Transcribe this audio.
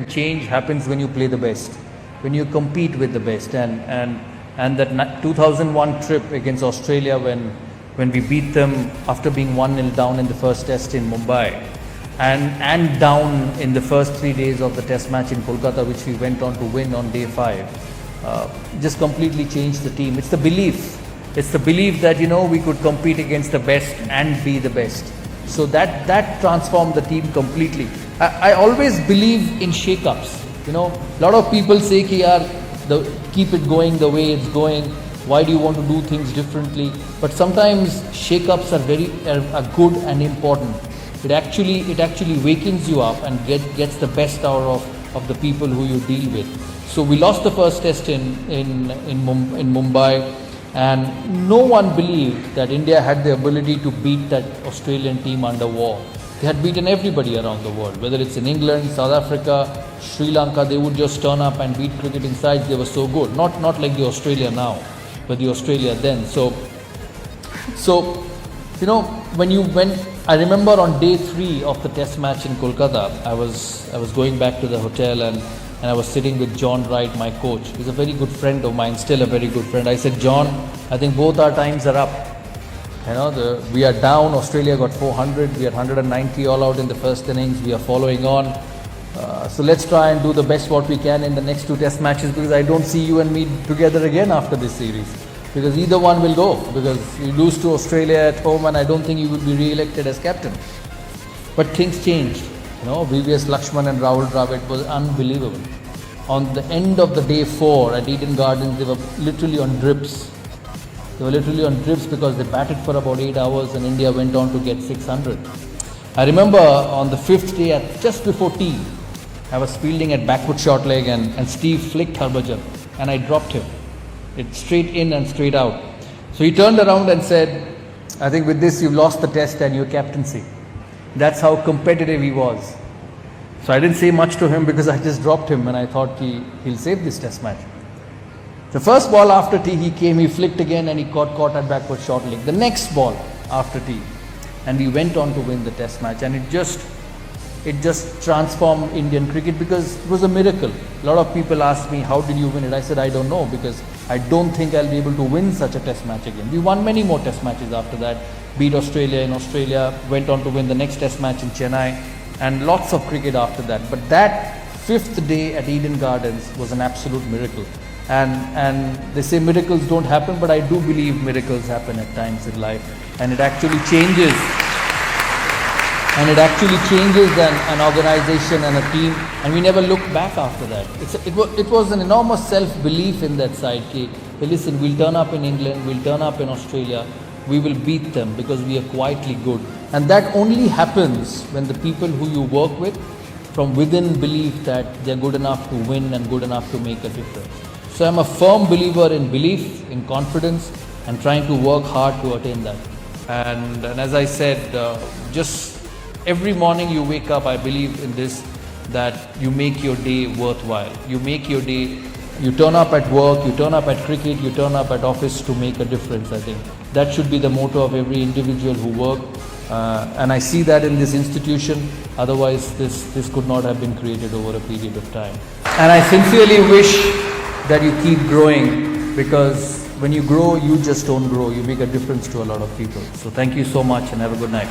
Change happens when you play the best, when you compete with the best, and that 2001 trip against Australia when we beat them after being 1-0 down in the first test in Mumbai, and down in the first 3 days of the test match in Kolkata, which we went on to win on day 5, just completely changed the team. It's the belief. It's the belief that we could compete against the best and be the best. So that transformed the team completely. I always believe in shake-ups. A lot of people say keep it going the way it's going. Why do you want to do things differently? But sometimes shake-ups are good and important. It actually wakens you up and gets the best out of the people who you deal with. So we lost the first test in Mumbai, and no one believed that India had the ability to beat that Australian team under war. They had beaten everybody around the world, whether it's in England, South Africa, Sri Lanka. They would just turn up and beat cricketing sides. They were so good. Not like the Australia now, but the Australia then. So when you went, I remember on day 3 of the test match in Kolkata, I was going back to the hotel and I was sitting with John Wright, my coach. He's a very good friend of mine, still a very good friend. I said, John, I think both our times are up. We are down. Australia got 400. We had 190 all out in the first innings. We are following on. So let's try and do the best what we can in the next 2 test matches, because I don't see you and me together again after this series. Because either one will go. Because you lose to Australia at home, and I don't think you will be re-elected as captain. But things changed. VVS Lakshman and Rahul Dravid was unbelievable. On the end of the day 4 at Eden Gardens, they were literally on drips. Because they batted for about 8 hours and India went on to get 600. I remember on the 5th day, just before tea, I was fielding at backward short leg and Steve flicked Harbhajan and I dropped him. It's straight in and straight out. So he turned around and said, I think with this you've lost the test and your captaincy. That's how competitive he was. So I didn't say much to him because I just dropped him and I thought he'll save this test match. The first ball after tea he came, he flicked again and he caught at backward short leg. The next ball after tea, and we went on to win the test match, and it just transformed Indian cricket because it was a miracle. A lot of people asked me, how did you win it? I said, I don't know, because I don't think I'll be able to win such a test match again. We won many more test matches after that, beat Australia in Australia, went on to win the next test match in Chennai, and lots of cricket after that. But that 5th day at Eden Gardens was an absolute miracle. And they say miracles don't happen, but I do believe miracles happen at times in life, and it actually changes. And it actually changes an organization and a team, and we never looked back after that. It was an enormous self-belief in that side. Hey, listen, we'll turn up in England, we'll turn up in Australia, we will beat them because we are quietly good. And that only happens when the people who you work with from within believe that they're good enough to win and good enough to make a difference. So I'm a firm believer in belief, in confidence, and trying to work hard to attain that. And as I said, just every morning you wake up, I believe in this, that you make your day worthwhile. You make your day, you turn up at work, you turn up at cricket, you turn up at office to make a difference, I think. That should be the motto of every individual who work. And I see that in this institution. Otherwise, this could not have been created over a period of time. And I sincerely wish that you keep growing, because when you grow, you just don't grow. You make a difference to a lot of people. So thank you so much and have a good night.